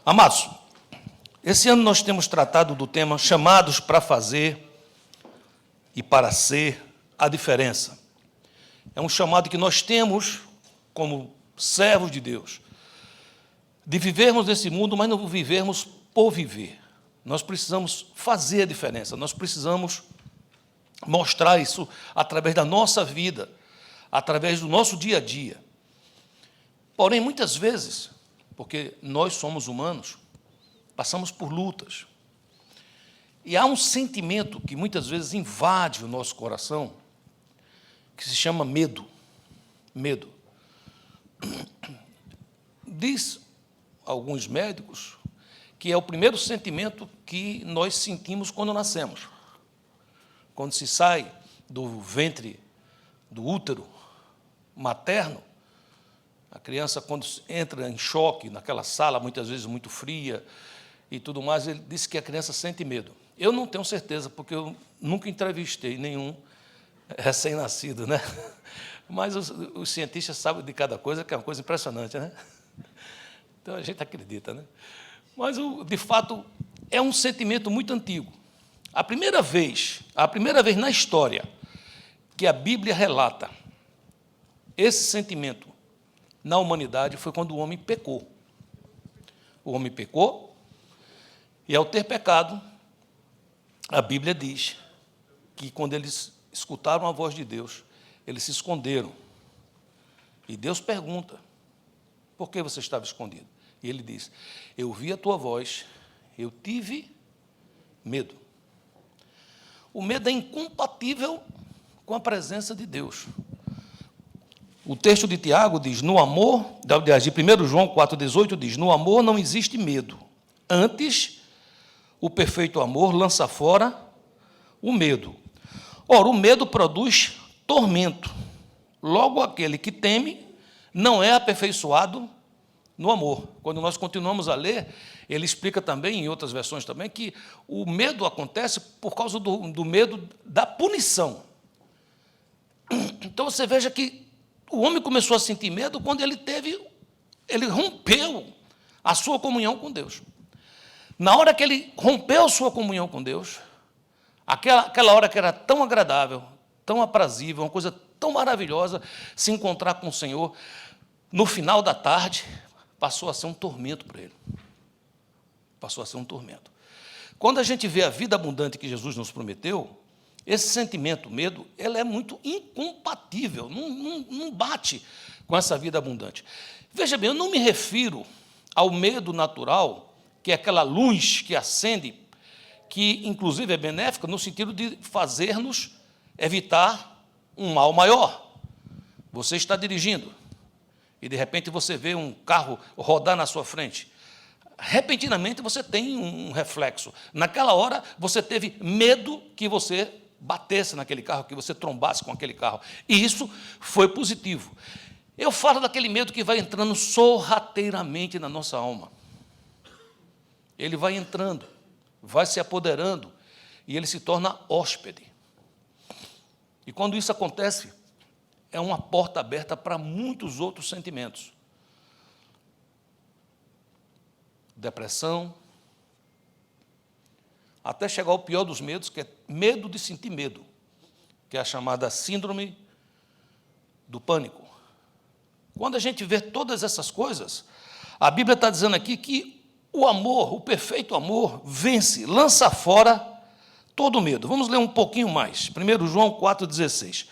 Amados, esse ano nós temos tratado do tema chamados para fazer e para ser a diferença. É um chamado que nós temos como servos de Deus, de vivermos nesse mundo, mas não vivermos por viver. Nós precisamos fazer a diferença, nós precisamos mostrar isso através da nossa vida, através do nosso dia a dia. Porém, muitas vezes, porque nós somos humanos, passamos por lutas. E há um sentimento que muitas vezes invade o nosso coração, que se chama medo. Medo. Diz alguns médicos que é o primeiro sentimento que nós sentimos quando nascemos. Quando se sai do ventre, do útero materno, a criança, quando entra em choque naquela sala, muitas vezes muito fria e tudo mais, ele disse que a criança sente medo. Eu não tenho certeza, porque eu nunca entrevistei nenhum recém-nascido, né? Mas os cientistas sabem de cada coisa, que é uma coisa impressionante, né? Então, a gente acredita, né? Mas, de fato, é um sentimento muito antigo. A primeira vez na história que a Bíblia relata esse sentimento na humanidade foi quando o homem pecou. O homem pecou, e ao ter pecado, a Bíblia diz que quando eles escutaram a voz de Deus, eles se esconderam. E Deus pergunta: por que você estava escondido? E ele diz: eu ouvi a tua voz, eu tive medo. O medo é incompatível com a presença de Deus. O texto de Tiago diz, no amor, de 1 João 4,18 diz, no amor não existe medo. Antes, o perfeito amor lança fora o medo. Ora, o medo produz tormento. Logo, aquele que teme não é aperfeiçoado no amor. Quando nós continuamos a ler, ele explica também, em outras versões também, que o medo acontece por causa do medo da punição. Então, você veja que o homem começou a sentir medo quando ele rompeu a sua comunhão com Deus. Na hora que ele rompeu a sua comunhão com Deus, aquela hora que era tão agradável, tão aprazível, uma coisa tão maravilhosa, se encontrar com o Senhor, no final da tarde, passou a ser um tormento para ele. Passou a ser um tormento. Quando a gente vê a vida abundante que Jesus nos prometeu, esse sentimento, medo, ele é muito incompatível, não bate com essa vida abundante. Veja bem, eu não me refiro ao medo natural, que é aquela luz que acende, que inclusive é benéfica no sentido de fazer-nos evitar um mal maior. Você está dirigindo e, de repente, você vê um carro rodar na sua frente. Repentinamente, você tem um reflexo. Naquela hora, você teve medo que você batesse naquele carro, que você trombasse com aquele carro. E isso foi positivo. Eu falo daquele medo que vai entrando sorrateiramente na nossa alma. Ele vai entrando, vai se apoderando, e ele se torna hóspede. E quando isso acontece, é uma porta aberta para muitos outros sentimentos. Depressão, até chegar ao pior dos medos, que é medo de sentir medo, que é a chamada síndrome do pânico. Quando a gente vê todas essas coisas, a Bíblia está dizendo aqui que o amor, o perfeito amor, vence, lança fora todo medo. Vamos ler um pouquinho mais. 1 João 4,16.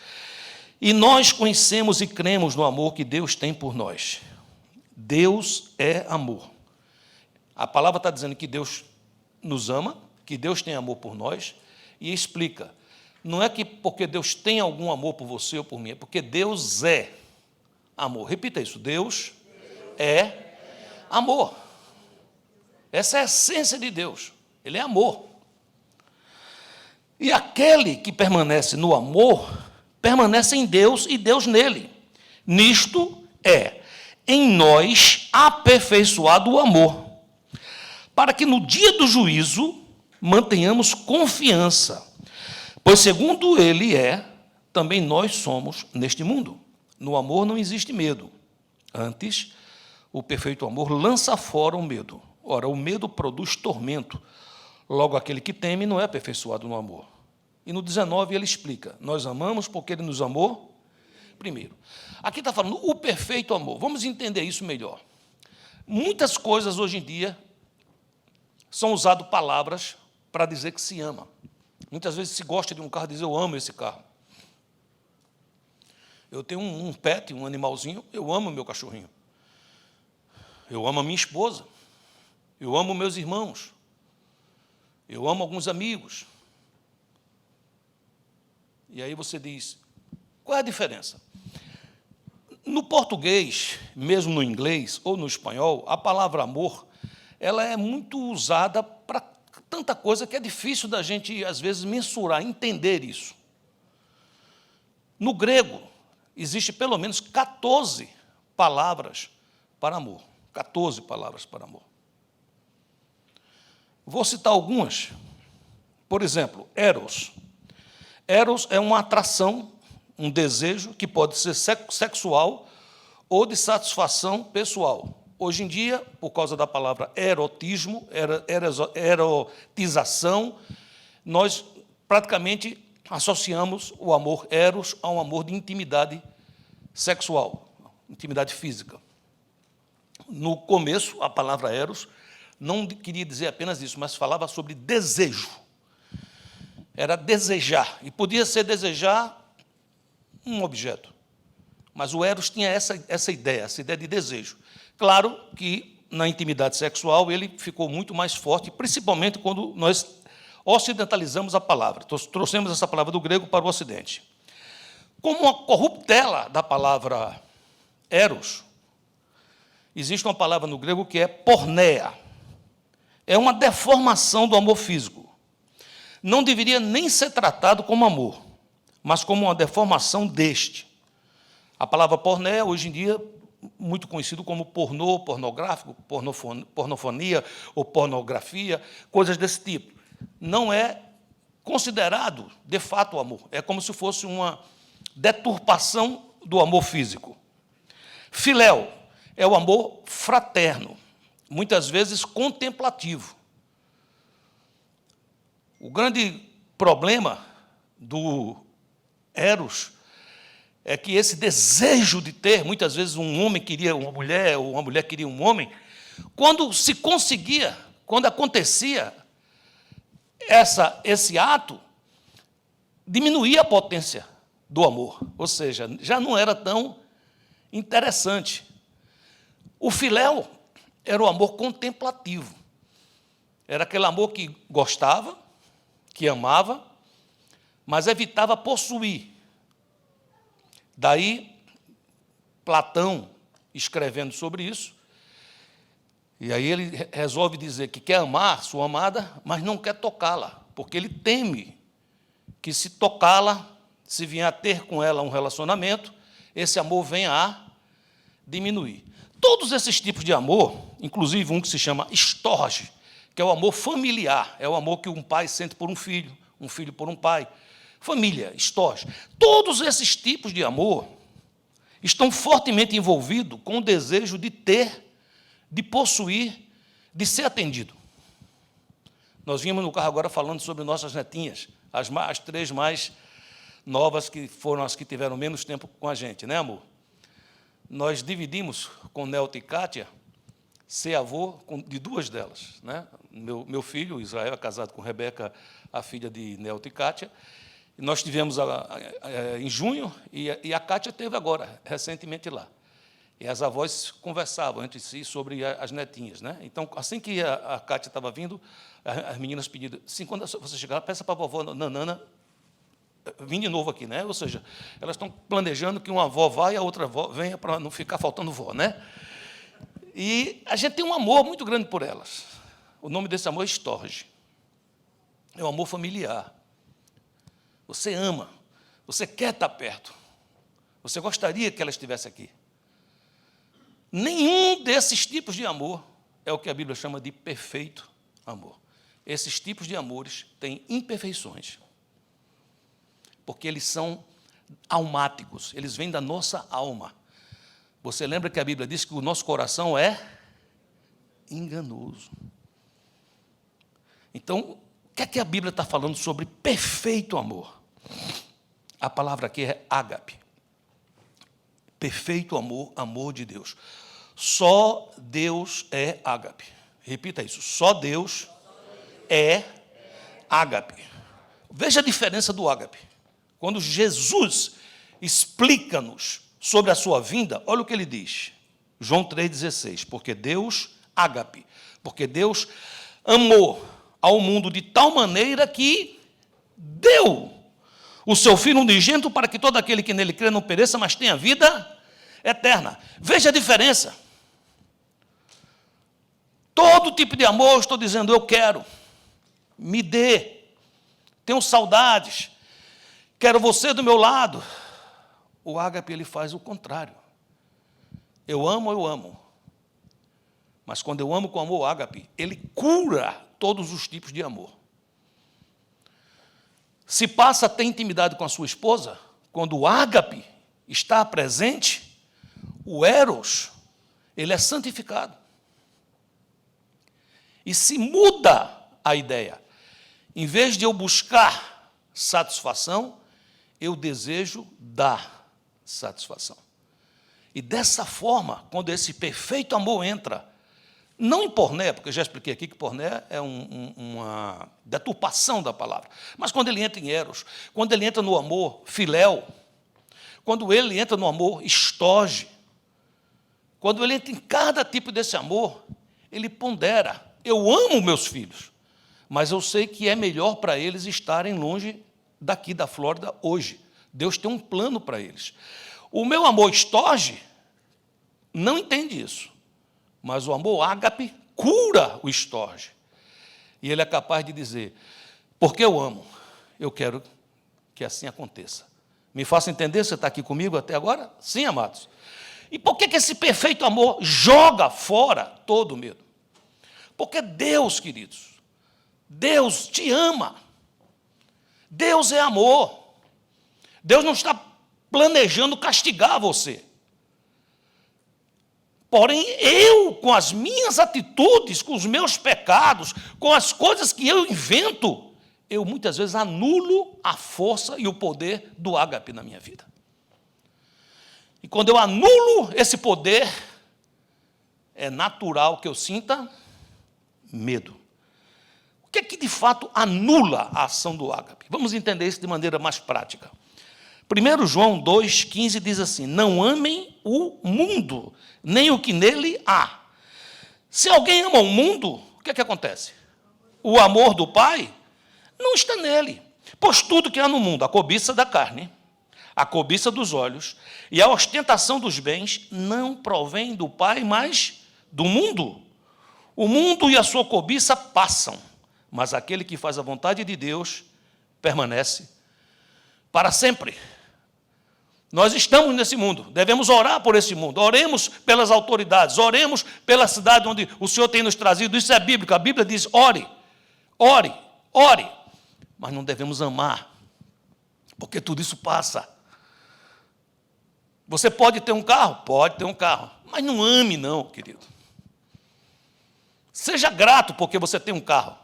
E nós conhecemos e cremos no amor que Deus tem por nós. Deus é amor. A palavra está dizendo que Deus nos ama, que Deus tem amor por nós, e explica. Não é que porque Deus tem algum amor por você ou por mim, é porque Deus é amor. Repita isso, Deus é amor. Essa é a essência de Deus, ele é amor. E aquele que permanece no amor, permanece em Deus e Deus nele. Nisto é, em nós, aperfeiçoado o amor, para que no dia do juízo mantenhamos confiança, pois segundo ele é, também nós somos neste mundo. No amor não existe medo. Antes, o perfeito amor lança fora o medo. Ora, o medo produz tormento. Logo, aquele que teme não é aperfeiçoado no amor. E no 19 ele explica, nós amamos porque ele nos amou primeiro. Aqui está falando o perfeito amor. Vamos entender isso melhor. Muitas coisas hoje em dia são usadas palavras para dizer que se ama. Muitas vezes se gosta de um carro, diz eu amo esse carro. Eu tenho um pet, um animalzinho, eu amo meu cachorrinho. Eu amo a minha esposa. Eu amo meus irmãos. Eu amo alguns amigos. E aí você diz, qual é a diferença? No português, mesmo no inglês ou no espanhol, a palavra amor, ela é muito usada para tanta coisa que é difícil da gente, às vezes, mensurar, entender isso. No grego, existe pelo menos 14 palavras para amor. 14 palavras para amor. Vou citar algumas. Por exemplo, eros. Eros é uma atração, um desejo que pode ser sexual ou de satisfação pessoal. Hoje em dia, por causa da palavra erotismo, erotização, nós praticamente associamos o amor eros a um amor de intimidade sexual, intimidade física. No começo, a palavra eros não queria dizer apenas isso, mas falava sobre desejo. Era desejar, e podia ser desejar um objeto. Mas o eros tinha essa ideia de desejo. Claro que, na intimidade sexual, ele ficou muito mais forte, principalmente quando nós ocidentalizamos a palavra. Trouxemos essa palavra do grego para o Ocidente. Como uma corruptela da palavra eros, existe uma palavra no grego que é porneia. É uma deformação do amor físico. Não deveria nem ser tratado como amor, mas como uma deformação deste. A palavra porné, hoje em dia, muito conhecido como pornô, pornográfico, pornofonia ou pornografia, coisas desse tipo. Não é considerado, de fato, o amor. É como se fosse uma deturpação do amor físico. Filéu é o amor fraterno, muitas vezes contemplativo. O grande problema do eros é que esse desejo de ter, muitas vezes um homem queria uma mulher, ou uma mulher queria um homem, quando se conseguia, quando acontecia esse ato, diminuía a potência do amor, ou seja, já não era tão interessante. O filéu era o amor contemplativo, era aquele amor que gostava, que amava, mas evitava possuir. Daí, Platão, escrevendo sobre isso, e aí ele resolve dizer que quer amar sua amada, mas não quer tocá-la, porque ele teme que, se tocá-la, se vier a ter com ela um relacionamento, esse amor venha a diminuir. Todos esses tipos de amor, inclusive um que se chama estorge, que é o amor familiar, é o amor que um pai sente por um filho por um pai. Família, estorge. Todos esses tipos de amor estão fortemente envolvidos com o desejo de ter, de possuir, de ser atendido. Nós vimos no carro agora falando sobre nossas netinhas, as 3 mais novas, que foram as que tiveram menos tempo com a gente, né, amor? Nós dividimos com Nelta e Kátia ser avô de 2 delas. Né? Meu filho, Israel, é casado com Rebeca, a filha de Nelta e Kátia. Nós tivemos em junho, e a Kátia teve agora, recentemente lá. E as avós conversavam entre si sobre as netinhas. Né? Então, assim que a Kátia estava vindo, as meninas pediram, assim, quando você chegar, peça para a vovó Nanana vir de novo aqui. Né? Ou seja, elas estão planejando que uma avó vá e a outra avó venha para não ficar faltando vó. Né? E a gente tem um amor muito grande por elas. O nome desse amor é estorge. É um amor familiar. Você ama, você quer estar perto, você gostaria que ela estivesse aqui. Nenhum desses tipos de amor é o que a Bíblia chama de perfeito amor. Esses tipos de amores têm imperfeições, porque eles são almáticos, eles vêm da nossa alma. Você lembra que a Bíblia diz que o nosso coração é enganoso. Então, o que a Bíblia está falando sobre perfeito amor? A palavra aqui é ágape. Perfeito amor, amor de Deus. Só Deus é ágape. Repita isso. Só Deus é ágape. Veja a diferença do ágape. Quando Jesus explica-nos sobre a sua vinda, olha o que ele diz. João 3,16. Porque Deus, ágape, porque Deus amou ao mundo de tal maneira que deu o seu Filho unigênito para que todo aquele que nele crê não pereça, mas tenha vida eterna. Veja a diferença. Todo tipo de amor, eu estou dizendo, eu quero, me dê, tenho saudades, quero você do meu lado. O ágape, ele faz o contrário. Eu amo. Mas quando eu amo com amor, o ágape, ele cura todos os tipos de amor. Se passa a ter intimidade com a sua esposa, quando o ágape está presente, o eros, ele é santificado. E se muda a ideia. Em vez de eu buscar satisfação, eu desejo dar satisfação. E dessa forma, quando esse perfeito amor entra, não em porné, porque eu já expliquei aqui que porné é uma deturpação da palavra, mas quando ele entra em eros, quando ele entra no amor filéu, quando ele entra no amor estorge, quando ele entra em cada tipo desse amor, ele pondera. Eu amo meus filhos, mas eu sei que é melhor para eles estarem longe daqui da Flórida hoje. Deus tem um plano para eles. O meu amor estorge não entende isso, mas o amor ágape cura o estorge. E ele é capaz de dizer, porque eu amo, eu quero que assim aconteça. Me faça entender, você está aqui comigo até agora? Sim, amados. E por que esse perfeito amor joga fora todo o medo? Porque Deus, queridos, Deus te ama. Deus é amor. Deus não está planejando castigar você. Porém, eu, com as minhas atitudes, com os meus pecados, com as coisas que eu invento, eu muitas vezes anulo a força e o poder do ágape na minha vida. E quando eu anulo esse poder, é natural que eu sinta medo. O que é que de fato anula a ação do ágape? Vamos entender isso de maneira mais prática. 1 João 2,15 diz assim, não amem o mundo, nem o que nele há. Se alguém ama o mundo, o que é que acontece? O amor do Pai não está nele. Pois tudo que há no mundo, a cobiça da carne, a cobiça dos olhos e a ostentação dos bens, não provém do Pai, mas do mundo. O mundo e a sua cobiça passam, mas aquele que faz a vontade de Deus permanece para sempre. Nós estamos nesse mundo, devemos orar por esse mundo, oremos pelas autoridades, oremos pela cidade onde o Senhor tem nos trazido, isso é bíblico, a Bíblia diz, ore, mas não devemos amar, porque tudo isso passa. Você pode ter um carro? Pode ter um carro, mas não ame não, querido. Seja grato porque você tem um carro.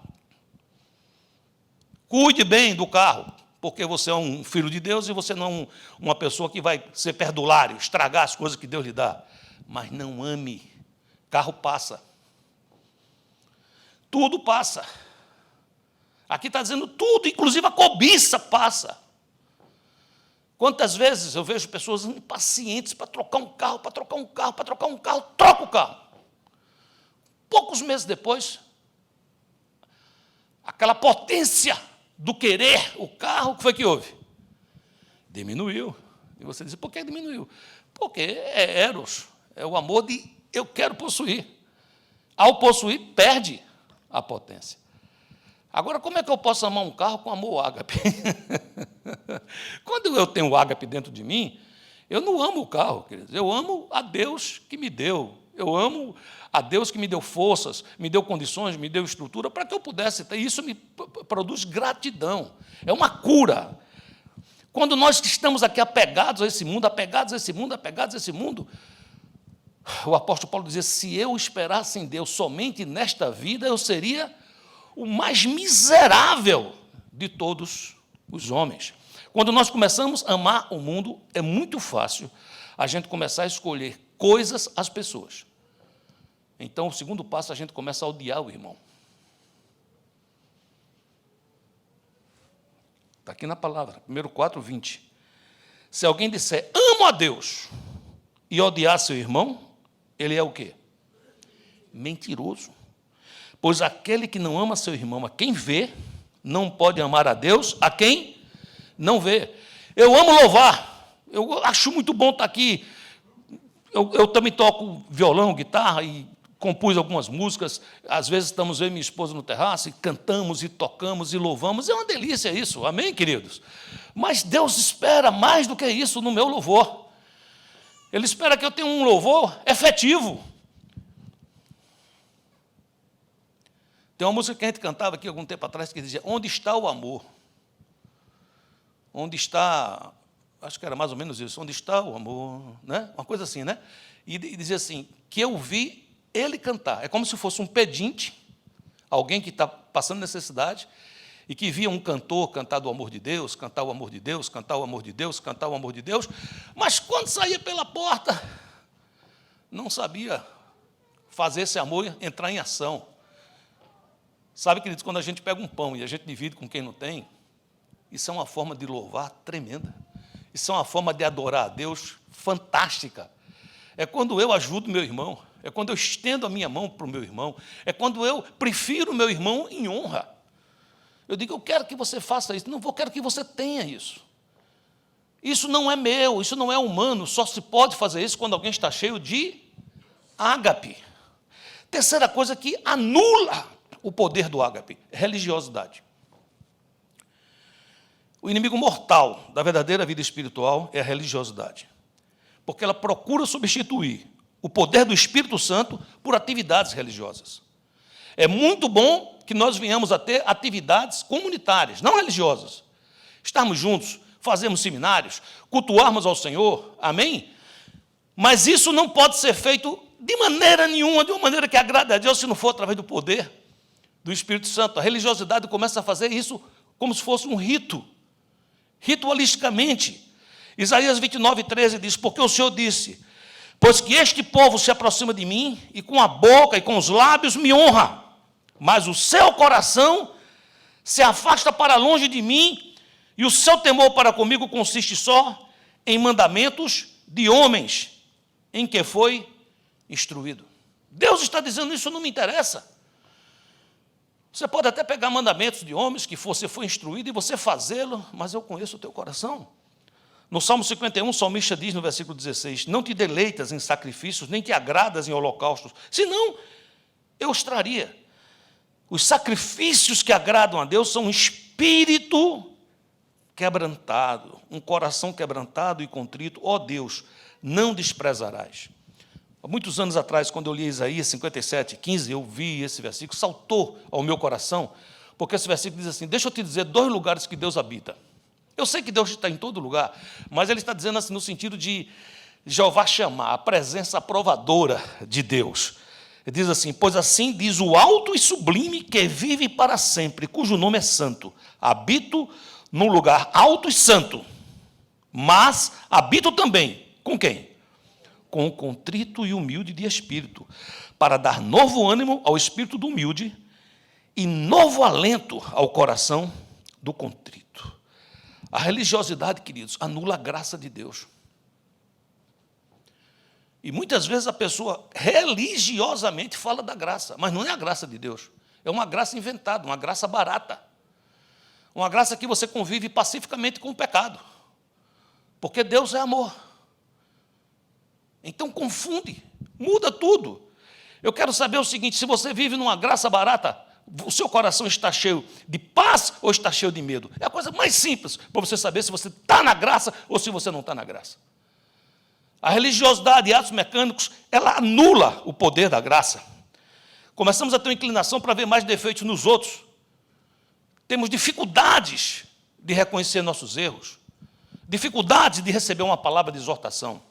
Cuide bem do carro, porque você é um filho de Deus e você não é uma pessoa que vai ser perdulário, estragar as coisas que Deus lhe dá. Mas não ame. Carro passa. Tudo passa. Aqui está dizendo tudo, inclusive a cobiça passa. Quantas vezes eu vejo pessoas impacientes para trocar um carro, troca o carro. Poucos meses depois, aquela potência do querer o carro, o que foi que houve? Diminuiu. E você diz, por que diminuiu? Porque é eros, é o amor de eu quero possuir. Ao possuir, perde a potência. Agora, como é que eu posso amar um carro com amor ágape? Quando eu tenho o ágape dentro de mim, eu não amo o carro, queridos. Eu amo a Deus que me deu. Eu amo a Deus que me deu forças, me deu condições, me deu estrutura para que eu pudesse ter. Isso me produz gratidão. É uma cura. Quando nós estamos aqui apegados a esse mundo, O apóstolo Paulo dizia, se eu esperasse em Deus somente nesta vida, eu seria o mais miserável de todos os homens. Quando nós começamos a amar o mundo, é muito fácil a gente começar a escolher coisas às pessoas. Então, o segundo passo, a gente começa a odiar o irmão. Está aqui na palavra, 1 Coríntios 4:20. Se alguém disser, amo a Deus, e odiar seu irmão, ele é o quê? Mentiroso. Pois aquele que não ama seu irmão, a quem vê, não pode amar a Deus, a quem não vê. Eu amo louvar, eu acho muito bom estar aqui. Eu também toco violão, guitarra e compus algumas músicas. Às vezes estamos eu e minha esposa no terraço e cantamos e tocamos e louvamos. É uma delícia isso, amém, queridos? Mas Deus espera mais do que isso no meu louvor. Ele espera que eu tenha um louvor efetivo. Tem uma música que a gente cantava aqui algum tempo atrás que dizia, onde está o amor? Onde está, acho que era mais ou menos isso, onde está o amor? Né? Uma coisa assim, né? E dizia assim, que eu vi ele cantar. É como se fosse um pedinte, alguém que está passando necessidade, e que via um cantor cantar do amor de Deus, cantar o amor de Deus, cantar o amor de Deus, cantar o amor de Deus, mas quando saía pela porta, não sabia fazer esse amor entrar em ação. Sabe, queridos, quando a gente pega um pão e a gente divide com quem não tem, isso é uma forma de louvar tremenda. Isso é uma forma de adorar a Deus fantástica. É quando eu ajudo meu irmão, é quando eu estendo a minha mão para o meu irmão, é quando eu prefiro o meu irmão em honra. Eu digo, eu quero que você faça isso. Não, eu quero que você tenha isso. Isso não é meu, isso não é humano. Só se pode fazer isso quando alguém está cheio de ágape. Terceira coisa que anula o poder do ágape, religiosidade. O inimigo mortal da verdadeira vida espiritual é a religiosidade. Porque ela procura substituir o poder do Espírito Santo por atividades religiosas. É muito bom que nós venhamos a ter atividades comunitárias, não religiosas. Estarmos juntos, fazermos seminários, cultuarmos ao Senhor, amém? Mas isso não pode ser feito de maneira nenhuma, de uma maneira que agrade a Deus, se não for através do poder do Espírito Santo. A religiosidade começa a fazer isso como se fosse um rito, ritualisticamente. Isaías 29:13 diz, porque o Senhor disse, pois que este povo se aproxima de mim, e com a boca e com os lábios me honra, mas o seu coração se afasta para longe de mim, e o seu temor para comigo consiste só em mandamentos de homens, em que foi instruído. Deus está dizendo, isso não me interessa. Você pode até pegar mandamentos de homens que você foi instruído e você fazê-lo, mas eu conheço o teu coração. No Salmo 51, o salmista diz no versículo 16, não te deleitas em sacrifícios, nem te agradas em holocaustos, senão eu os traria. Os sacrifícios que agradam a Deus são um espírito quebrantado, um coração quebrantado e contrito. Ó Deus, não desprezarás. Há muitos anos atrás, quando eu li Isaías 57:15, eu vi esse versículo, saltou ao meu coração, porque esse versículo diz assim, deixa eu te dizer 2 lugares que Deus habita. Eu sei que Deus está em todo lugar, mas ele está dizendo assim no sentido de Jeová chamar, a presença aprovadora de Deus. Ele diz assim, pois assim diz o alto e sublime que vive para sempre, cujo nome é santo. Habito num lugar alto e santo, mas habito também, com quem? Com o contrito e humilde de espírito, para dar novo ânimo ao espírito do humilde e novo alento ao coração do contrito. A religiosidade, queridos, anula a graça de Deus. E muitas vezes a pessoa religiosamente fala da graça, mas não é a graça de Deus. É uma graça inventada, uma graça barata. Uma graça que você convive pacificamente com o pecado. Porque Deus é amor. Então confunde, muda tudo. Eu quero saber o seguinte, se você vive numa graça barata, o seu coração está cheio de paz ou está cheio de medo? É a coisa mais simples para você saber se você está na graça ou se você não está na graça. A religiosidade e atos mecânicos, ela anula o poder da graça. Começamos a ter uma inclinação para ver mais defeitos nos outros. Temos dificuldades de reconhecer nossos erros, dificuldades de receber uma palavra de exortação.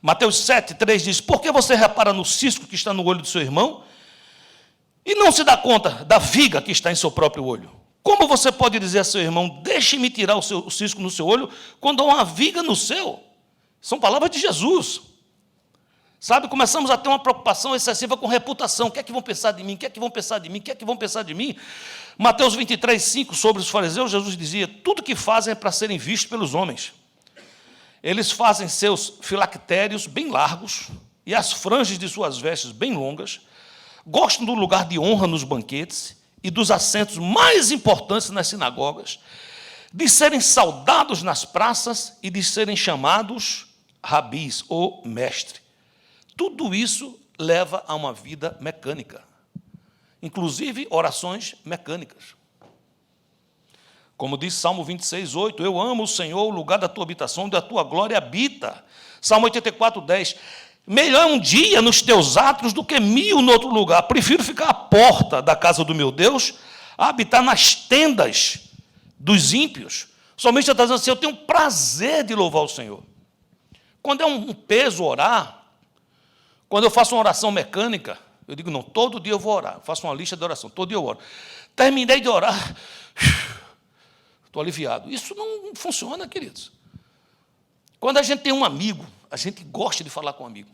Mateus 7:3 diz: por que você repara no cisco que está no olho do seu irmão e não se dá conta da viga que está em seu próprio olho? Como você pode dizer a seu irmão: deixe-me tirar o cisco no seu olho, quando há uma viga no seu? São palavras de Jesus. Sabe, começamos a ter uma preocupação excessiva com reputação. O que é que vão pensar de mim? O que é que vão pensar de mim? O que é que vão pensar de mim? Mateus 23:5, sobre os fariseus, Jesus dizia: tudo que fazem é para serem vistos pelos homens. Eles fazem seus filactérios bem largos e as franjas de suas vestes bem longas, gostam do lugar de honra nos banquetes e dos assentos mais importantes nas sinagogas, de serem saudados nas praças e de serem chamados rabis ou mestre. Tudo isso leva a uma vida mecânica, inclusive orações mecânicas. Como diz Salmo 26:8, eu amo o Senhor, o lugar da tua habitação, onde a tua glória habita. Salmo 84:10, melhor é um dia nos teus átrios do que 1000 no outro lugar. Prefiro ficar à porta da casa do meu Deus a habitar nas tendas dos ímpios. Somente está dizendo assim: eu tenho prazer de louvar o Senhor. Quando é um peso orar, quando eu faço uma oração mecânica, eu digo: não, todo dia eu vou orar. Eu faço uma lista de oração, todo dia eu oro. Terminei de orar, estou aliviado. Isso não funciona, queridos. Quando a gente tem um amigo, a gente gosta de falar com um amigo,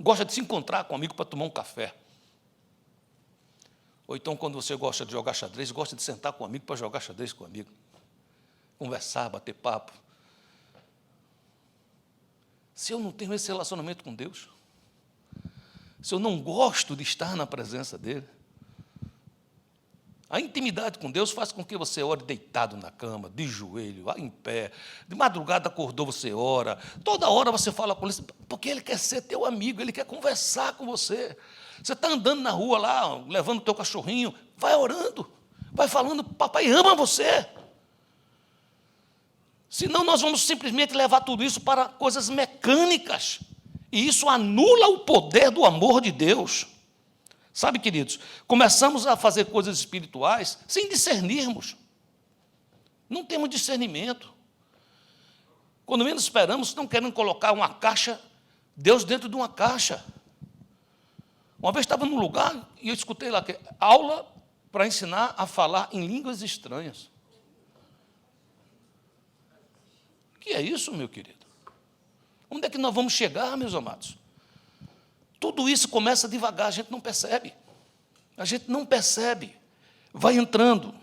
gosta de se encontrar com um amigo para tomar um café. Ou então, quando você gosta de jogar xadrez, gosta de sentar com um amigo para jogar xadrez com um amigo, conversar, bater papo. Se eu não tenho esse relacionamento com Deus, se eu não gosto de estar na presença dele, a intimidade com Deus faz com que você ore deitado na cama, de joelho, em pé, de madrugada acordou, você ora, toda hora você fala com ele, porque ele quer ser teu amigo, ele quer conversar com você. Você está andando na rua lá, levando o teu cachorrinho, vai orando, vai falando: papai ama você. Senão nós vamos simplesmente levar tudo isso para coisas mecânicas, e isso anula o poder do amor de Deus. Sabe, queridos, começamos a fazer coisas espirituais sem discernirmos. Não temos discernimento. Quando menos esperamos, estão querendo colocar uma caixa, Deus dentro de uma caixa. Uma vez estava num lugar e eu escutei lá, aula para ensinar a falar em línguas estranhas. O que é isso, meu querido? Onde é que nós vamos chegar, meus amados? Tudo isso começa devagar, a gente não percebe. A gente não percebe. Vai entrando.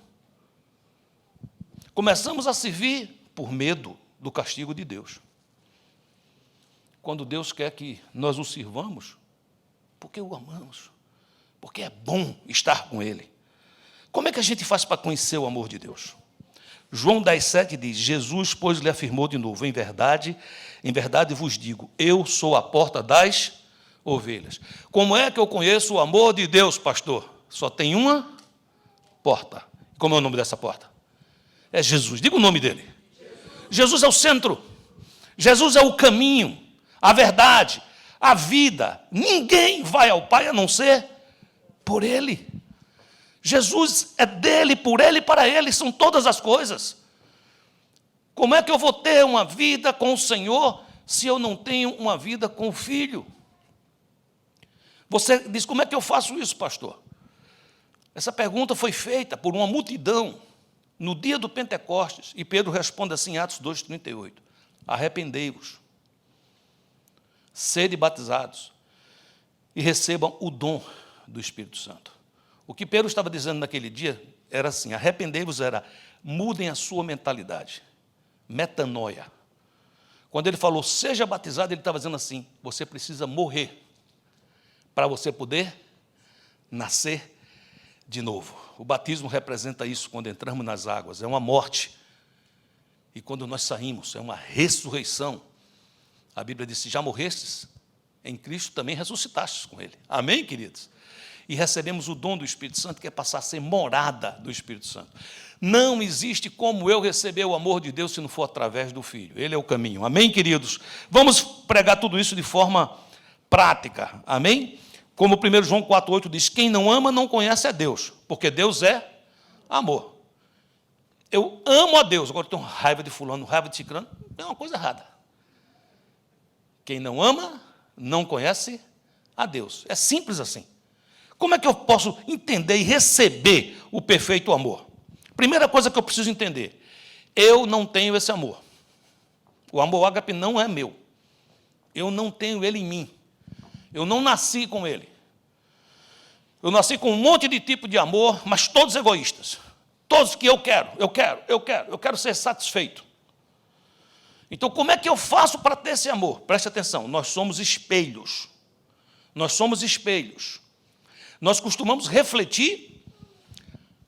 Começamos a servir por medo do castigo de Deus. Quando Deus quer que nós o sirvamos, porque o amamos, porque é bom estar com Ele. Como é que a gente faz para conhecer o amor de Deus? João 10:7 diz: Jesus, pois, lhe afirmou de novo: em verdade vos digo, eu sou a porta das ovelhas. Como é que eu conheço o amor de Deus, pastor? Só tem uma porta. Como é o nome dessa porta? É Jesus. Diga o nome dele. Jesus é o centro. Jesus é o caminho, a verdade, a vida. Ninguém vai ao Pai a não ser por Ele. Jesus é dele, por Ele e para Ele, são todas as coisas. Como é que eu vou ter uma vida com o Senhor se eu não tenho uma vida com o Filho? Você diz: como é que eu faço isso, pastor? Essa pergunta foi feita por uma multidão no dia do Pentecostes, e Pedro responde assim em Atos 2:38, arrependei-vos, sede batizados e recebam o dom do Espírito Santo. O que Pedro estava dizendo naquele dia era assim: arrependei-vos era, mudem a sua mentalidade, metanoia. Quando ele falou seja batizado, ele estava dizendo assim: você precisa morrer para você poder nascer de novo. O batismo representa isso quando entramos nas águas, é uma morte. E quando nós saímos, é uma ressurreição. A Bíblia diz: se já morrestes, em Cristo também ressuscitastes com Ele. Amém, queridos? E recebemos o dom do Espírito Santo, que é passar a ser morada do Espírito Santo. Não existe como eu receber o amor de Deus se não for através do Filho. Ele é o caminho. Amém, queridos? Vamos pregar tudo isso de forma prática. Amém? Como 1 João 4,8 diz: quem não ama não conhece a Deus, porque Deus é amor. Eu amo a Deus, agora eu tenho raiva de fulano, raiva de ciclano, é uma coisa errada. Quem não ama, não conhece a Deus. É simples assim. Como é que eu posso entender e receber o perfeito amor? Primeira coisa que eu preciso entender, eu não tenho esse amor. O amor ágape não é meu. Eu não tenho ele em mim. Eu não nasci com ele. Eu nasci com um monte de tipo de amor, mas todos egoístas. Todos que eu quero ser satisfeito. Então, como é que eu faço para ter esse amor? Preste atenção, nós somos espelhos. Nós somos espelhos. Nós costumamos refletir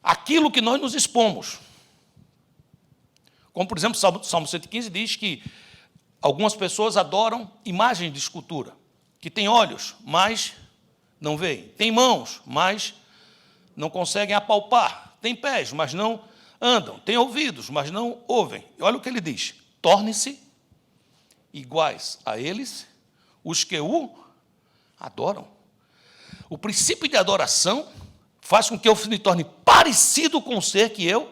aquilo que nós nos expomos. Como, por exemplo, o Salmo 115 diz que algumas pessoas adoram imagens de escultura, que têm olhos, mas não veem, têm mãos, mas não conseguem apalpar, têm pés, mas não andam, têm ouvidos, mas não ouvem. E olha o que ele diz: torne-se iguais a eles os que o adoram. O princípio de adoração faz com que eu me torne parecido com o ser que eu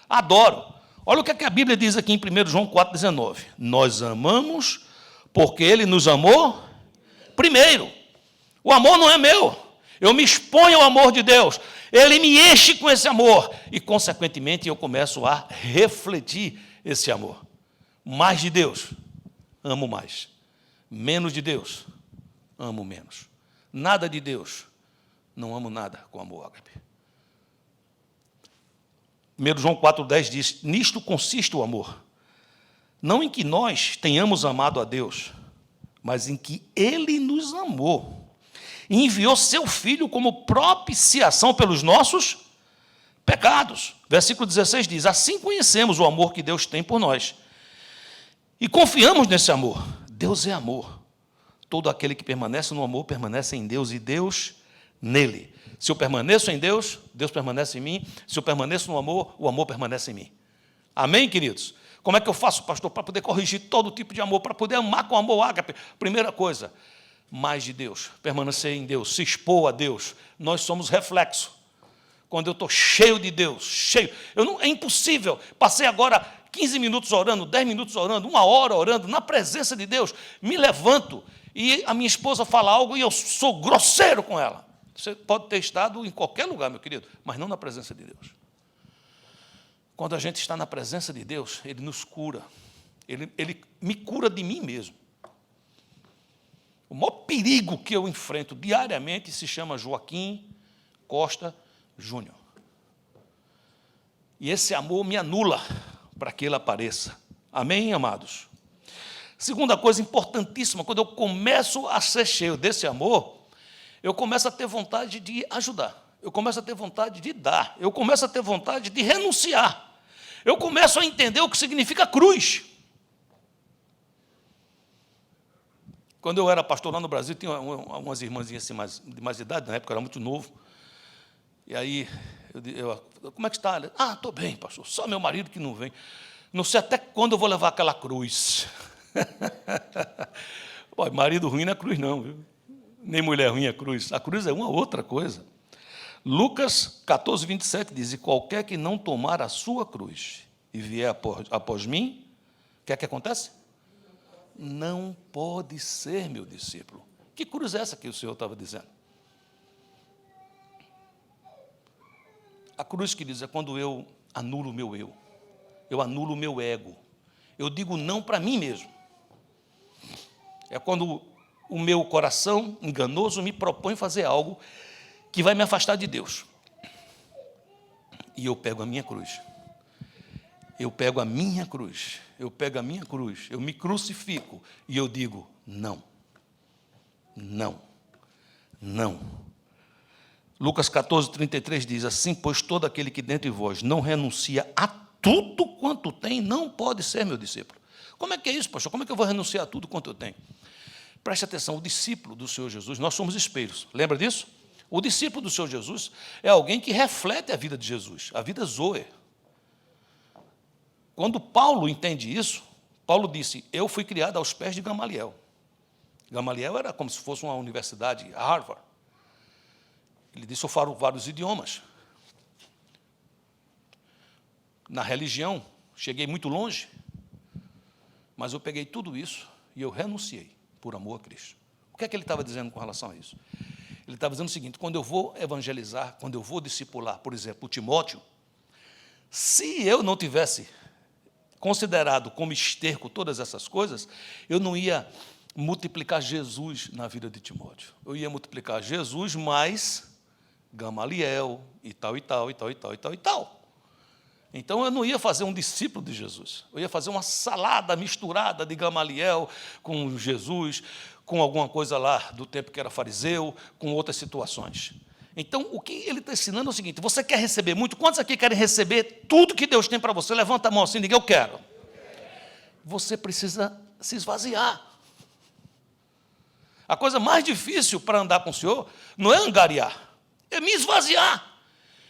adoro. Olha o que a Bíblia diz aqui em 1 João 4,19. Nós amamos porque ele nos amou primeiro. O amor não é meu. Eu me exponho ao amor de Deus. Ele me enche com esse amor. E, consequentemente, eu começo a refletir esse amor. Mais de Deus, amo mais. Menos de Deus, amo menos. Nada de Deus, não amo nada com amor ágape. 1 João 4,10 diz, nisto consiste o amor. Não em que nós tenhamos amado a Deus, mas em que Ele nos amou e enviou seu Filho como propiciação pelos nossos pecados. Versículo 16 diz, assim conhecemos o amor que Deus tem por nós e confiamos nesse amor. Deus é amor. Todo aquele que permanece no amor permanece em Deus e Deus nele. Se eu permaneço em Deus, Deus permanece em mim. Se eu permaneço no amor, o amor permanece em mim. Amém, queridos? Como é que eu faço, pastor, para poder corrigir todo tipo de amor, para poder amar com amor ágape? Primeira coisa, mais de Deus, permanecer em Deus, se expor a Deus. Nós somos reflexo. Quando eu estou cheio de Deus, cheio, é impossível. Passei agora 15 minutos orando, 10 minutos orando, 1 hora orando, na presença de Deus, me levanto e a minha esposa fala algo e eu sou grosseiro com ela. Você pode ter estado em qualquer lugar, meu querido, mas não na presença de Deus. Quando a gente está na presença de Deus, Ele nos cura. Ele me cura de mim mesmo. O maior perigo que eu enfrento diariamente se chama Joaquim Costa Júnior. E esse amor me anula para que ele apareça. Amém, amados? Segunda coisa importantíssima, quando eu começo a ser cheio desse amor, eu começo a ter vontade de ajudar, eu começo a ter vontade de dar, eu começo a ter vontade de renunciar, eu começo a entender o que significa cruz. Quando eu era pastor lá no Brasil, tinha umas irmãzinhas assim, de mais idade, na época eu era muito novo, e aí, como é que está? Estou bem, pastor, só meu marido que não vem, não sei até quando eu vou levar aquela cruz. Pô, marido ruim não é cruz não, viu? Nem mulher ruim é cruz. A cruz é uma outra coisa. Lucas 14, 27 diz, e qualquer que não tomar a sua cruz e vier após mim, o que é que acontece? Não pode ser meu discípulo. Que cruz é essa que o Senhor estava dizendo? A cruz que diz é quando eu anulo o meu eu anulo o meu ego, eu digo não para mim mesmo. É quando o meu coração enganoso me propõe fazer algo que vai me afastar de Deus. E eu pego a minha cruz. Eu pego a minha cruz. Eu pego a minha cruz. Eu me crucifico. E eu digo, não. Não. Não. Lucas 14, 33 diz, assim, pois todo aquele que dentre vós não renuncia a tudo quanto tem, não pode ser meu discípulo. Como é que é isso, pastor? Como é que eu vou renunciar a tudo quanto eu tenho? Preste atenção, o discípulo do Senhor Jesus, nós somos espelhos, lembra disso? O discípulo do Senhor Jesus é alguém que reflete a vida de Jesus, a vida Zoe. Quando Paulo entende isso, Paulo disse, eu fui criado aos pés de Gamaliel. Gamaliel era como se fosse uma universidade, Harvard. Ele disse, eu falo vários idiomas. Na religião, cheguei muito longe, mas eu peguei tudo isso e eu renunciei. por amor a Cristo. O que é que ele estava dizendo com relação a isso? Ele estava dizendo o seguinte: quando eu vou evangelizar, quando eu vou discipular, por exemplo, o Timóteo, se eu não tivesse considerado como esterco todas essas coisas, eu não ia multiplicar Jesus na vida de Timóteo. Eu ia multiplicar Jesus mais Gamaliel e tal, e tal, e tal, e tal, e tal, e tal. Então, eu não ia fazer um discípulo de Jesus. Eu ia fazer uma salada misturada de Gamaliel com Jesus, com alguma coisa lá do tempo que era fariseu, com outras situações. Então, o que ele está ensinando é o seguinte: você quer receber muito? Quantos aqui querem receber tudo que Deus tem para você? Levanta a mão assim e diga: eu quero. Você precisa se esvaziar. A coisa mais difícil para andar com o Senhor não é angariar, é me esvaziar.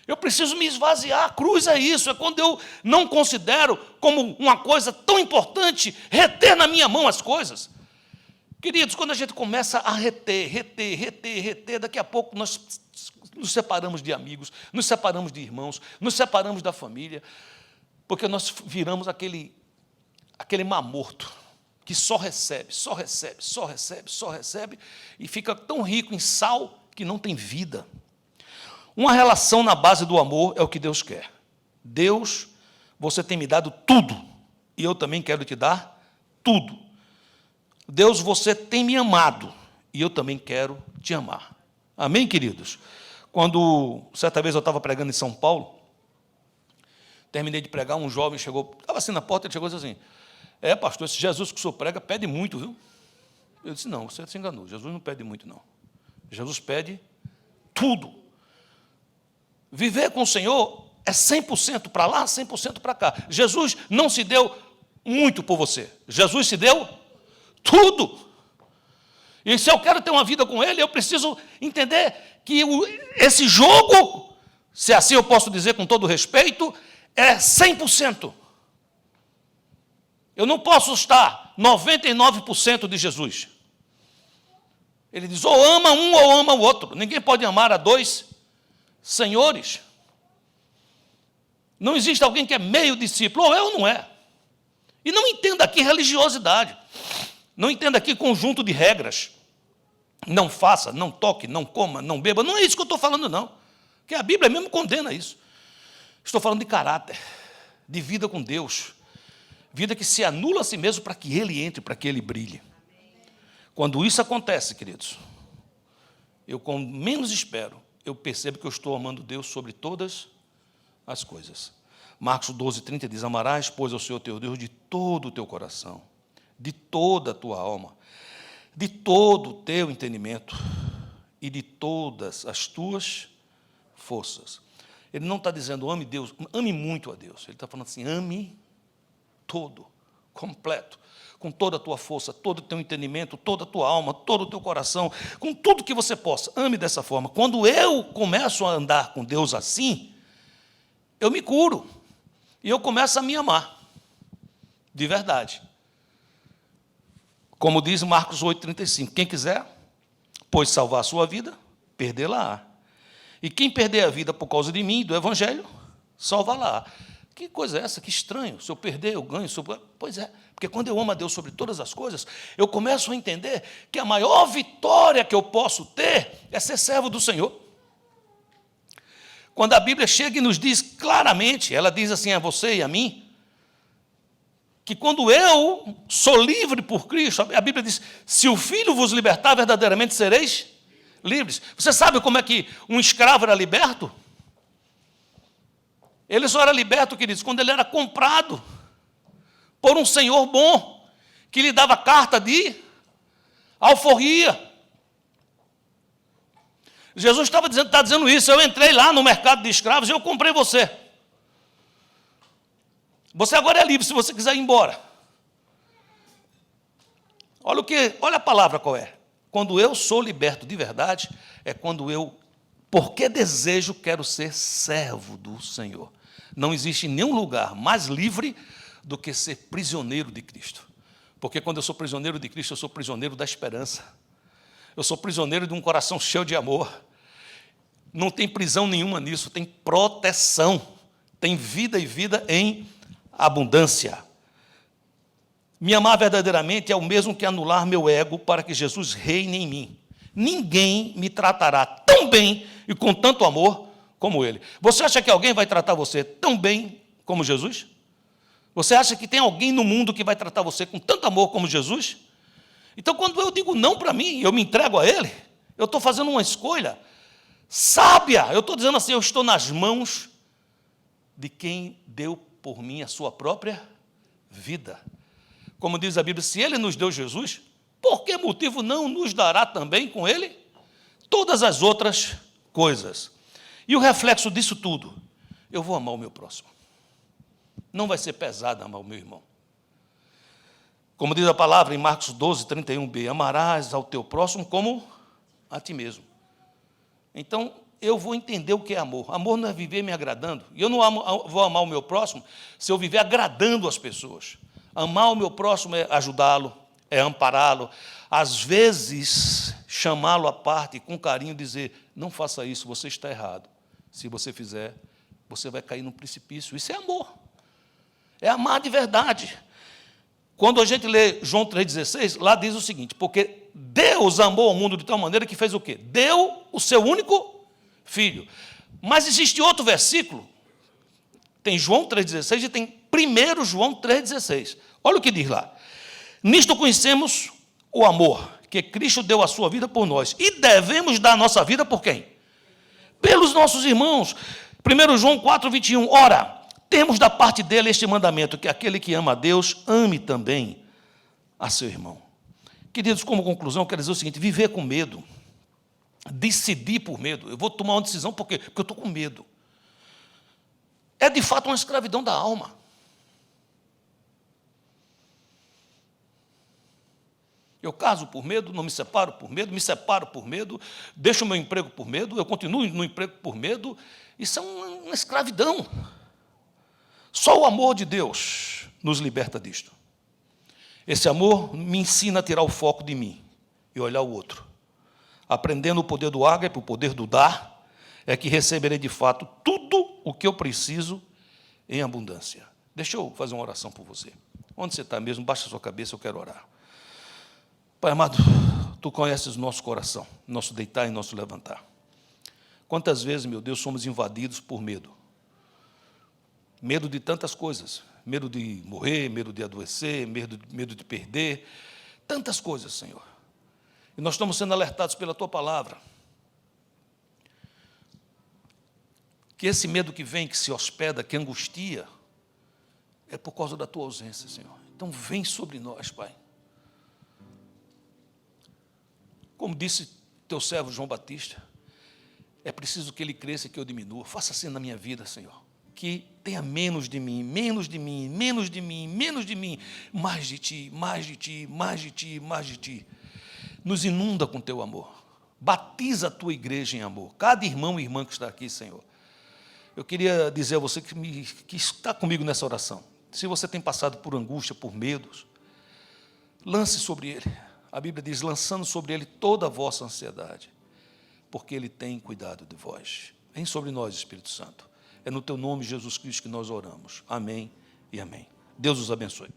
Eu preciso me esvaziar. A cruz é isso, é quando eu não considero como uma coisa tão importante reter na minha mão as coisas. Queridos, quando a gente começa a reter, daqui a pouco nós nos separamos de amigos, nos separamos de irmãos, nos separamos da família, porque nós viramos aquele mar morto, que só recebe, e fica tão rico em sal que não tem vida. Uma relação na base do amor é o que Deus quer. Deus, você tem me dado tudo, e eu também quero te dar tudo. Deus, você tem me amado, e eu também quero te amar. Amém, queridos? Quando, certa vez, eu estava pregando em São Paulo, terminei de pregar, um jovem chegou, estava assim na porta, ele chegou e disse assim: pastor, esse Jesus que o senhor prega pede muito, viu? Eu disse: não, você se enganou, Jesus não pede muito, não. Jesus pede tudo. Viver com o Senhor é 100% para lá, 100% para cá. Jesus não se deu muito por você. Jesus se deu tudo. E se eu quero ter uma vida com Ele, eu preciso entender que esse jogo, se assim eu posso dizer com todo respeito, é 100%. Eu não posso estar 99% de Jesus. Ele diz: ou ama um ou ama o outro. Ninguém pode amar a dois senhores. Não existe alguém que é meio discípulo, ou é ou não é. E não entenda aqui religiosidade. Não entenda aqui conjunto de regras. Não faça, não toque, não coma, não beba. Não é isso que eu estou falando, não. Porque a Bíblia mesmo condena isso. Estou falando de caráter, de vida com Deus. Vida que se anula a si mesmo para que Ele entre, para que Ele brilhe. Quando isso acontece, queridos, eu com menos espero, eu percebo que eu estou amando Deus sobre todas as coisas. Marcos 12:30 diz: amarás, pois, ao Senhor teu Deus de todo o teu coração, de toda a tua alma, de todo o teu entendimento e de todas as tuas forças. Ele não está dizendo ame Deus, ame muito a Deus. Ele está falando assim: ame todo, completo, com toda a tua força, todo o teu entendimento, toda a tua alma, todo o teu coração, com tudo que você possa. Ame dessa forma. Quando eu começo a andar com Deus assim, eu me curo e eu começo a me amar, de verdade. Como diz Marcos 8:35, quem quiser, pois salvar a sua vida, perdê-la-á. E quem perder a vida por causa de mim, do Evangelho, salva-la-á. Que coisa é essa? Que estranho. Se eu perder, eu ganho. Pois é, porque quando eu amo a Deus sobre todas as coisas, eu começo a entender que a maior vitória que eu posso ter é ser servo do Senhor. Quando a Bíblia chega e nos diz claramente, ela diz assim a você e a mim, que quando eu sou livre por Cristo, a Bíblia diz: se o Filho vos libertar, verdadeiramente sereis livres. Você sabe como é que um escravo era liberto? Ele só era liberto, queridos, quando ele era comprado por um senhor bom, que lhe dava carta de alforria. Jesus está dizendo isso: eu entrei lá no mercado de escravos e eu comprei você. Você agora é livre se você quiser ir embora. Olha a palavra qual é. Quando eu sou liberto de verdade, é quando eu, porque desejo, quero ser servo do Senhor. Não existe nenhum lugar mais livre do que ser prisioneiro de Cristo. Porque quando eu sou prisioneiro de Cristo, eu sou prisioneiro da esperança. Eu sou prisioneiro de um coração cheio de amor. Não tem prisão nenhuma nisso, tem proteção. Tem vida e vida em abundância. Me amar verdadeiramente é o mesmo que anular meu ego para que Jesus reine em mim. Ninguém me tratará tão bem e com tanto amor como Ele. Você acha que alguém vai tratar você tão bem como Jesus? Você acha que tem alguém no mundo que vai tratar você com tanto amor como Jesus? Então, quando eu digo não para mim, eu me entrego a Ele, eu estou fazendo uma escolha sábia. Eu estou dizendo assim, eu estou nas mãos de quem deu por mim a sua própria vida. Como diz a Bíblia, se Ele nos deu Jesus, por que motivo não nos dará também com Ele todas as outras coisas? E o reflexo disso tudo, eu vou amar o meu próximo. Não vai ser pesado amar o meu irmão. Como diz a palavra em Marcos 12, 31b, amarás ao teu próximo como a ti mesmo. Então, eu vou entender o que é amor. Amor não é viver me agradando. E eu não vou amar o meu próximo se eu viver agradando as pessoas. Amar o meu próximo é ajudá-lo, é ampará-lo. Às vezes, chamá-lo à parte com carinho e dizer, não faça isso, você está errado. Se você fizer, você vai cair num precipício. Isso é amor. É amar de verdade. Quando a gente lê João 3,16, lá diz o seguinte, porque Deus amou o mundo de tal maneira que fez o quê? Deu o seu único filho. Mas existe outro versículo, tem João 3,16 e tem 1 João 3,16. Olha o que diz lá. Nisto conhecemos o amor, que Cristo deu a sua vida por nós. E devemos dar a nossa vida por quem? Pelos nossos irmãos. 1 João 4,21. Ora, temos da parte dele este mandamento, que aquele que ama a Deus, ame também a seu irmão. Queridos, como conclusão, eu quero dizer o seguinte, viver com medo, decidir por medo. Eu vou tomar uma decisão por quê? Porque eu estou com medo. É, de fato, uma escravidão da alma. Eu caso por medo, não me separo por medo, me separo por medo, deixo o meu emprego por medo, eu continuo no emprego por medo. Isso é uma escravidão. Só o amor de Deus nos liberta disto. Esse amor me ensina a tirar o foco de mim e olhar o outro. Aprendendo o poder do ágape, o poder do dar, é que receberei de fato tudo o que eu preciso em abundância. Deixa eu fazer uma oração por você. Onde você está mesmo? Baixa a sua cabeça, eu quero orar. Pai amado, Tu conheces o nosso coração, nosso deitar e nosso levantar. Quantas vezes, meu Deus, somos invadidos por medo? Medo de tantas coisas. Medo de morrer, medo de adoecer, medo de perder. Tantas coisas, Senhor. E nós estamos sendo alertados pela Tua palavra. Que esse medo que vem, que se hospeda, que angustia, é por causa da Tua ausência, Senhor. Então vem sobre nós, Pai. Como disse Teu servo João Batista, é preciso que ele cresça e que eu diminua. Faça assim na minha vida, Senhor. Que tenha menos de mim, menos de mim, menos de mim, menos de mim, mais de Ti, mais de Ti, mais de Ti, mais de Ti. Nos inunda com Teu amor. Batiza a Tua igreja em amor. Cada irmão e irmã que está aqui, Senhor. Eu queria dizer a você que está comigo nessa oração. Se você tem passado por angústia, por medos, lance sobre Ele. A Bíblia diz, lançando sobre Ele toda a vossa ansiedade, porque Ele tem cuidado de vós. Vem sobre nós, Espírito Santo. É no Teu nome, Jesus Cristo, que nós oramos. Amém e amém. Deus os abençoe.